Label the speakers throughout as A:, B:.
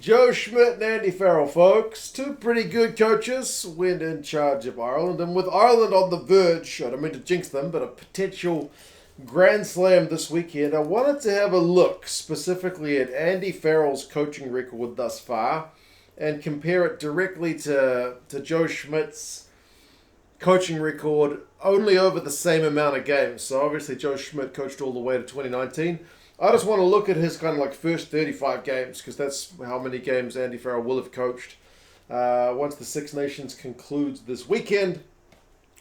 A: Joe Schmidt and Andy Farrell, folks. Two pretty good coaches went in charge of Ireland. And with Ireland on the verge, I don't mean to jinx them, but a potential Grand Slam this weekend, I wanted to have a look specifically at Andy Farrell's coaching record thus far and compare it directly to Joe Schmidt's coaching record only over the same amount of games. So obviously Joe Schmidt coached all the way to 2019. I just want to look at his kind of like first 35 games because that's how many games Andy Farrell will have coached once the Six Nations concludes this weekend.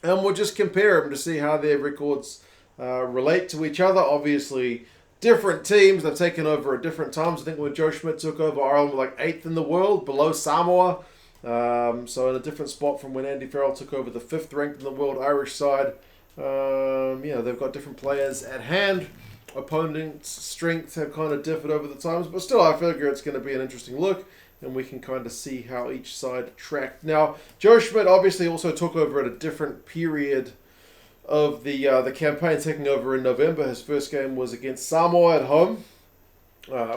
A: And we'll just compare them to see how their records relate to each other. Obviously, different teams. They've taken over at different times. I think when Joe Schmidt took over, Ireland were like 8th in the world, below Samoa. So in a different spot from when Andy Farrell took over the 5th ranked in the world Irish side. They've got different players at hand. Opponents' strengths have kind of differed over the times, but still I figure it's going to be an interesting look and we can kind of see how each side tracked. Now, Joe Schmidt obviously also took over at a different period of the campaign, taking over in November. His first game was against Samoa at home,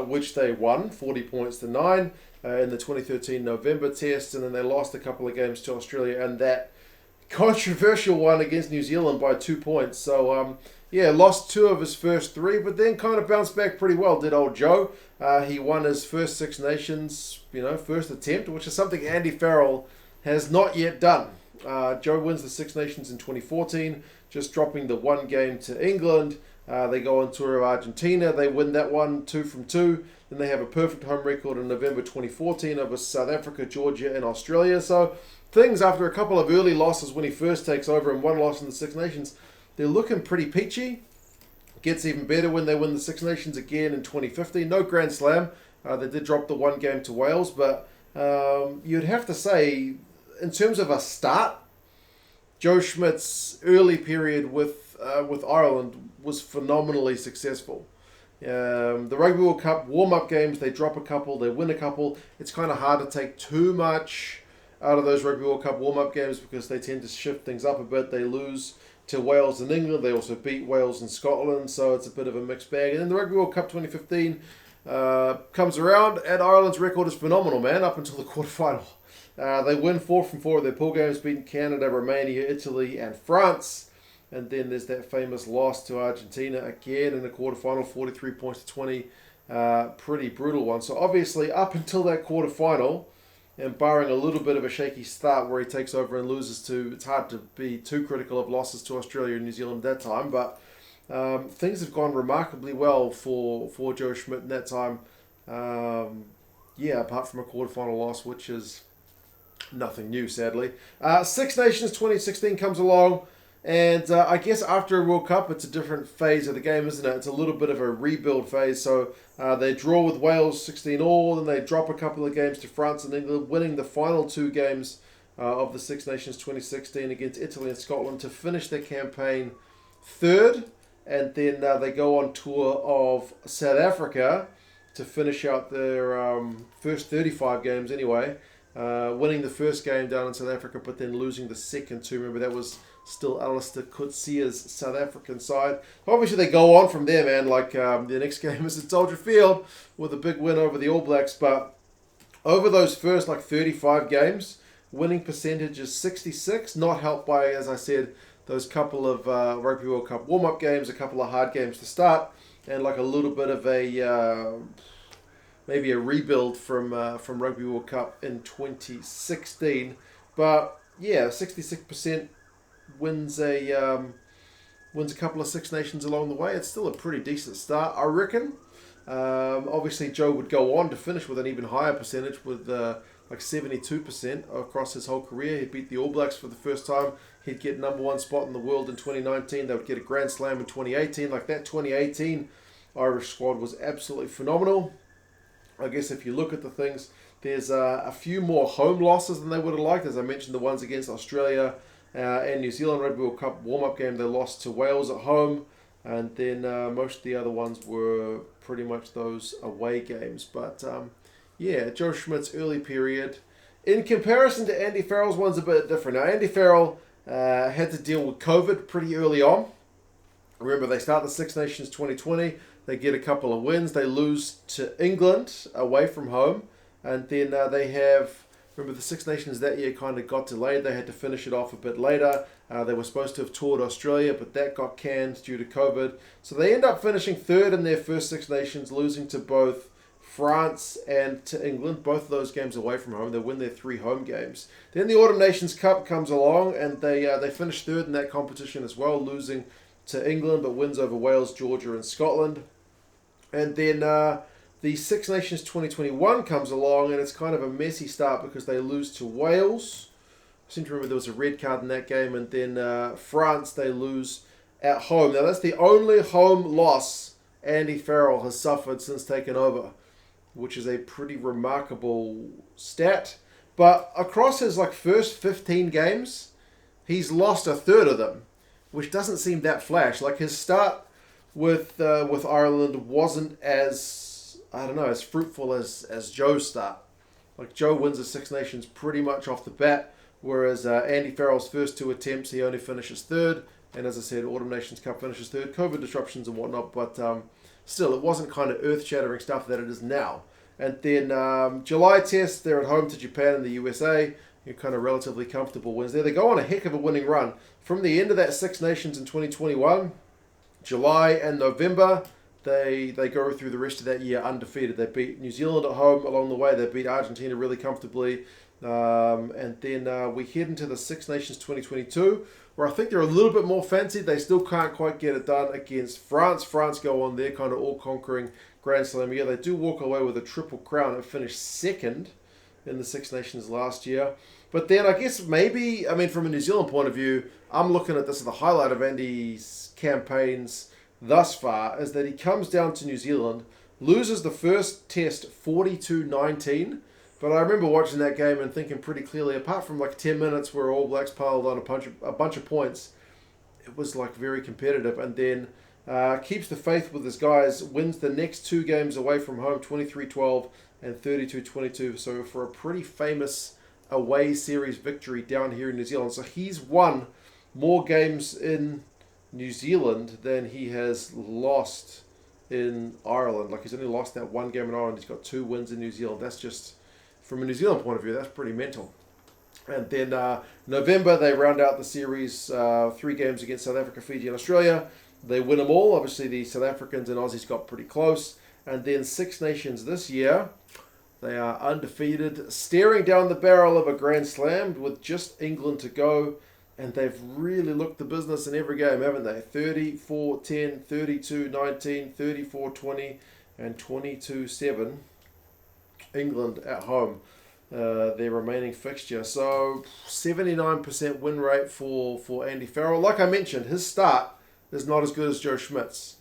A: which they won 40 points to 9 in the 2013 November test, and then they lost a couple of games to Australia and that controversial one against New Zealand by 2 points. So, lost 2 of his first 3, but then kind of bounced back pretty well, did old Joe. He won his first Six Nations, first attempt, which is something Andy Farrell has not yet done. Joe wins the Six Nations in 2014, just dropping the 1 game to England. They go on tour of Argentina. They win that one 2 from 2. Then they have a perfect home record in November 2014 over South Africa, Georgia, and Australia. So things after a couple of early losses when he first takes over and 1 loss in the Six Nations, they're looking pretty peachy. Gets even better when they win the Six Nations again in 2015. No Grand Slam. They did drop the 1 game to Wales, but you'd have to say, in terms of a start, Joe Schmidt's early period with Ireland was phenomenally successful. The Rugby World Cup warm-up games, they drop a couple, they win a couple. It's kind of hard to take too much out of those Rugby World Cup warm-up games because they tend to shift things up a bit. They lose to Wales and England. They also beat Wales and Scotland, so it's a bit of a mixed bag. And then the Rugby World Cup 2015 comes around, and Ireland's record is phenomenal, man, up until the quarterfinal. They win 4 from 4 of their pool games, beating Canada, Romania, Italy, and France. And then there's that famous loss to Argentina again in the quarterfinal, 43 points to 20. Pretty brutal one. So obviously, up until that quarterfinal, and barring a little bit of a shaky start where he takes over and loses to, it's hard to be too critical of losses to Australia and New Zealand at that time, but things have gone remarkably well for Joe Schmidt in that time. Apart from a quarterfinal loss, which is nothing new, sadly. Six Nations 2016 comes along, and I guess after a World Cup, it's a different phase of the game, isn't it? It's a little bit of a rebuild phase. So they draw with Wales 16-all, then they drop a couple of games to France and England, winning the final 2 games of the Six Nations 2016 against Italy and Scotland to finish their campaign 3rd. And then they go on tour of South Africa to finish out their first 35 games anyway. Winning the first game down in South Africa, but then losing the second 2. Remember, that was still Alistair Coetzee's South African side. Obviously, they go on from there, man. Like, the next game is at Soldier Field with a big win over the All Blacks. But over those first, 35 games, winning percentage is 66, not helped by, as I said, those couple of Rugby World Cup warm-up games, a couple of hard games to start, and a little bit of a... maybe a rebuild from Rugby World Cup in 2016. But, 66% wins a couple of Six Nations along the way. It's still a pretty decent start, I reckon. Obviously, Joe would go on to finish with an even higher percentage with 72% across his whole career. He beat the All Blacks for the first time. He'd get number 1 spot in the world in 2019. They would get a Grand Slam in 2018. That 2018 Irish squad was absolutely phenomenal. I guess if you look at the things, there's a few more home losses than they would have liked. As I mentioned, the ones against Australia and New Zealand Rugby World Cup warm-up game, they lost to Wales at home. And then most of the other ones were pretty much those away games. But Joe Schmidt's early period, in comparison to Andy Farrell's, one's a bit different. Now, Andy Farrell had to deal with COVID pretty early on. Remember, they start the Six Nations 2020. They get a couple of wins. They lose to England away from home. And then they have, remember the Six Nations that year kind of got delayed. They had to finish it off a bit later. They were supposed to have toured Australia, but that got canned due to COVID. So they end up finishing third in their first Six Nations, losing to both France and to England, both of those games away from home. They win their 3 home games. Then the Autumn Nations Cup comes along, and they finish third in that competition as well, losing to England, but wins over Wales, Georgia, and Scotland. And then the Six Nations 2021 comes along, and it's kind of a messy start because they lose to Wales. I seem to remember there was a red card in that game, and then France, they lose at home. Now, that's the only home loss Andy Farrell has suffered since taking over, which is a pretty remarkable stat. But across his first 15 games, he's lost a third of them, which doesn't seem that flash. Like his start with Ireland wasn't as, I don't know, as fruitful as Joe's start. Like Joe wins the Six Nations pretty much off the bat, whereas Andy Farrell's first 2 attempts, he only finishes third. And as I said, Autumn Nations Cup finishes third. COVID disruptions and whatnot, but still, it wasn't kind of earth-shattering stuff that it is now. And then July test, they're at home to Japan and the USA. You're kind of relatively comfortable wins there. They go on a heck of a winning run. From the end of that Six Nations in 2021, July and November, they go through the rest of that year undefeated. They beat New Zealand at home along the way. They beat Argentina really comfortably. And then we head into the Six Nations 2022, where I think they're a little bit more fancied. They still can't quite get it done against France. France go on their kind of all-conquering Grand Slam year. They do walk away with a triple crown and finish second in the Six Nations last year. But then I guess maybe, I mean, from a New Zealand point of view, I'm looking at this as the highlight of Andy's campaigns thus far, is that he comes down to New Zealand, loses the first test 42-19, but I remember watching that game and thinking pretty clearly, apart from 10 minutes where All Blacks piled on a bunch of points, it was very competitive. And then keeps the faith with his guys, wins the next 2 games away from home, 23-12 and 32-22. So for a pretty famous away series victory down here in New Zealand. So he's won more games in New Zealand than he has lost in Ireland. He's only lost that 1 game in Ireland. He's got 2 wins in New Zealand. That's just, from a New Zealand point of view, that's pretty mental. And then November, they round out the series, 3 games against South Africa, Fiji, and Australia. They win them all. Obviously, the South Africans and Aussies got pretty close. And then Six Nations this year, they are undefeated, staring down the barrel of a Grand Slam with just England to go. And they've really looked the business in every game, haven't they? 34-10, 32-19, 34-20, and 22-7. England at home, their remaining fixture. So 79% win rate for Andy Farrell. Like I mentioned, his start is not as good as Joe Schmidt's,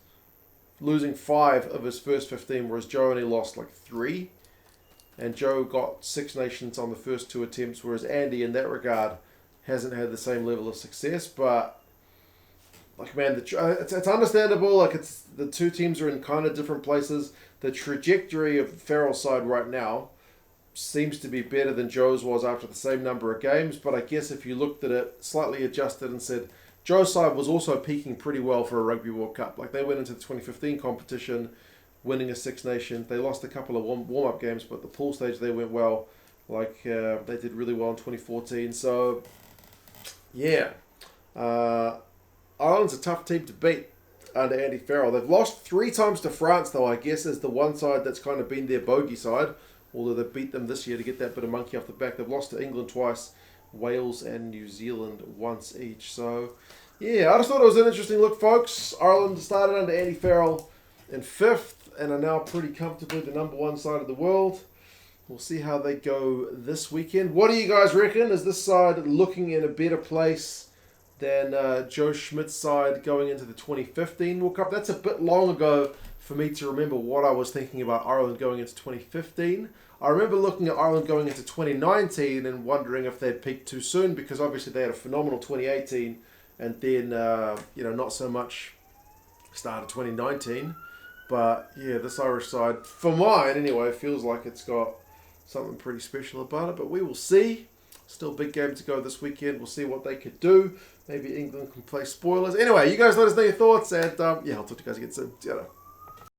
A: losing 5 of his first 15, whereas Joe only lost 3. And Joe got Six Nations on the first 2 attempts, whereas Andy, in that regard, hasn't had the same level of success. But man, it's understandable. It's the 2 teams are in kind of different places. The trajectory of Farrell's side right now seems to be better than Joe's was after the same number of games. But I guess if you looked at it slightly adjusted and said Joe's side was also peaking pretty well for a Rugby World Cup. They went into the 2015 competition winning a Six Nation. They lost a couple of warm-up games, but the pool stage they went well. They did really well in 2014. So yeah, Ireland's a tough team to beat under Andy Farrell. They've lost 3 times to France, though, I guess, is the one side that's kind of been their bogey side, although they beat them this year to get that bit of monkey off the back. They've lost to England twice, Wales and New Zealand once each. So yeah, I just thought it was an interesting look, folks. Ireland started under Andy Farrell in 5th and are now pretty comfortably the number 1 side of the world. We'll see how they go this weekend. What do you guys reckon? Is this side looking in a better place than Joe Schmidt's side going into the 2015 World Cup? That's a bit long ago for me to remember what I was thinking about Ireland going into 2015. I remember looking at Ireland going into 2019 and wondering if they'd peaked too soon, because obviously they had a phenomenal 2018 and then, not so much start of 2019. But yeah, this Irish side, for mine anyway, feels like it's got something pretty special about it. But we will see. Still a big game to go this weekend. We'll see what they could do. Maybe England can play spoilers. Anyway, you guys let us know your thoughts. And I'll talk to you guys again soon. See you later.